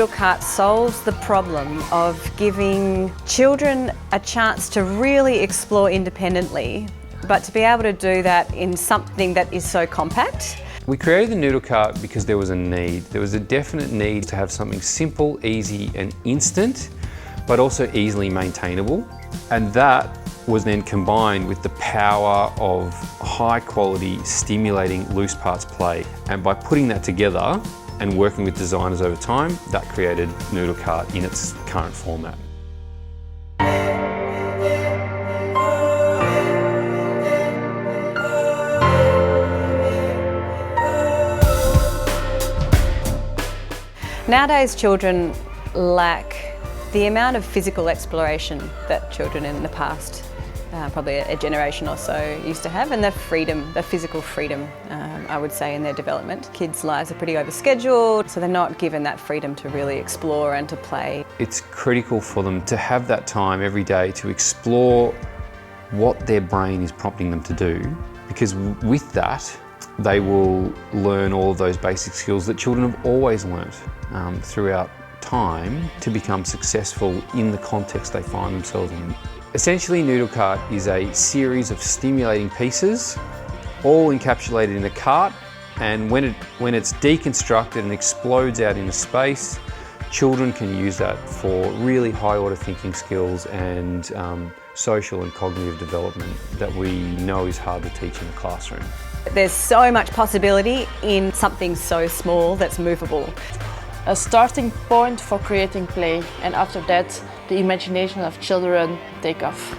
Nüdel Kart solves the problem of giving children a chance to really explore independently, but to be able to do that in something that is so compact. We created the Nüdel Kart because there was a need. There was a definite need to have something simple, easy and instant, but also easily maintainable. And that was then combined with the power of high quality, stimulating loose parts play. And by putting that together and working with designers over time, that created Nüdel Kart in its current format. Nowadays, children lack the amount of physical exploration that children in the past, probably a generation or so, used to have, and the freedom, the physical freedom, I would say, in their development. Kids' lives are pretty overscheduled, so they're not given that freedom to really explore and to play. It's critical for them to have that time every day to explore what their brain is prompting them to do, because with that, they will learn all of those basic skills that children have always learnt throughout time to become successful in the context they find themselves in. Essentially, Nüdel Kart is a series of stimulating pieces, all encapsulated in a cart, and when it's deconstructed and explodes out into space, children can use that for really high order thinking skills and social and cognitive development that we know is hard to teach in the classroom. There's so much possibility in something so small that's movable. A starting point for creating play, and after that, the imagination of children take off.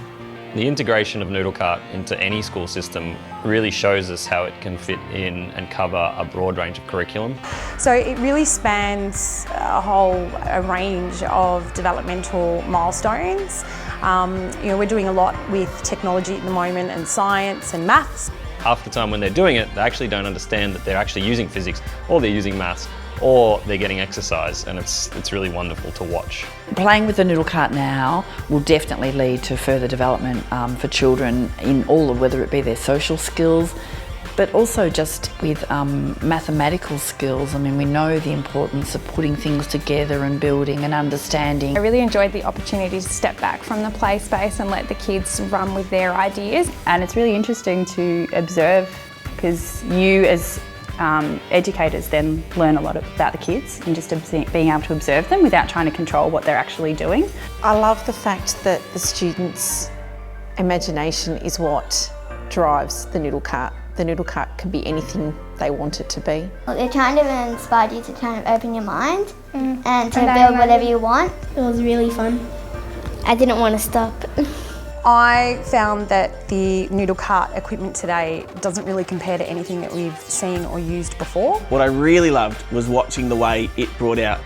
The integration of Nüdel Kart into any school system really shows us how it can fit in and cover a broad range of curriculum. So it really spans a range of developmental milestones. We're doing a lot with technology at the moment, and science and maths. Half the time when they're doing it, they actually don't understand that they're actually using physics, or they're using maths, or they're getting exercise, and it's really wonderful to watch. Playing with the Nüdel Kart now will definitely lead to further development for children in all of, whether it be their social skills, but also just with mathematical skills. I mean, we know the importance of putting things together and building and understanding. I really enjoyed the opportunity to step back from the play space and let the kids run with their ideas. And it's really interesting to observe, because you as educators then learn a lot about the kids and just being able to observe them without trying to control what they're actually doing. I love the fact that the students' imagination is what drives the Nüdel Kart. The Nüdel Kart can be anything they want it to be. It kind of inspired you to kind of open your mind and to build whatever you want. It was really fun. I didn't want to stop. I found that the Nüdel Kart equipment today doesn't really compare to anything that we've seen or used before. What I really loved was watching the way it brought out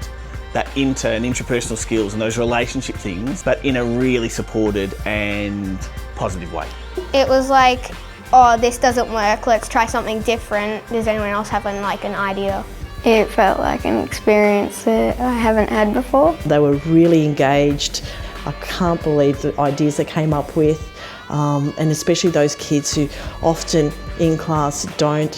that inter and intrapersonal skills and those relationship things, but in a really supported and positive way. It was like, oh, this doesn't work, let's try something different. Does anyone else have an idea? It felt like an experience that I haven't had before. They were really engaged. I can't believe the ideas they came up with, and especially those kids who often in class don't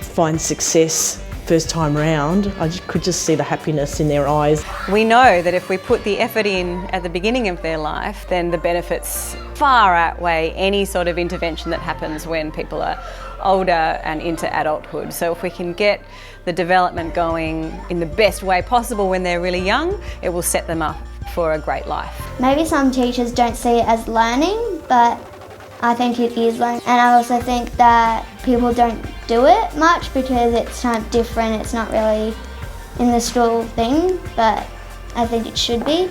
find success first time round. I could just see the happiness in their eyes. We know that if we put the effort in at the beginning of their life, then the benefits far outweigh any sort of intervention that happens when people are older and into adulthood. So if we can get the development going in the best way possible when they're really young, it will set them up for a great life. Maybe some teachers don't see it as learning, but I think it is learning. And I also think that people don't do it much because it's kind of different. It's not really in the school thing, but I think it should be.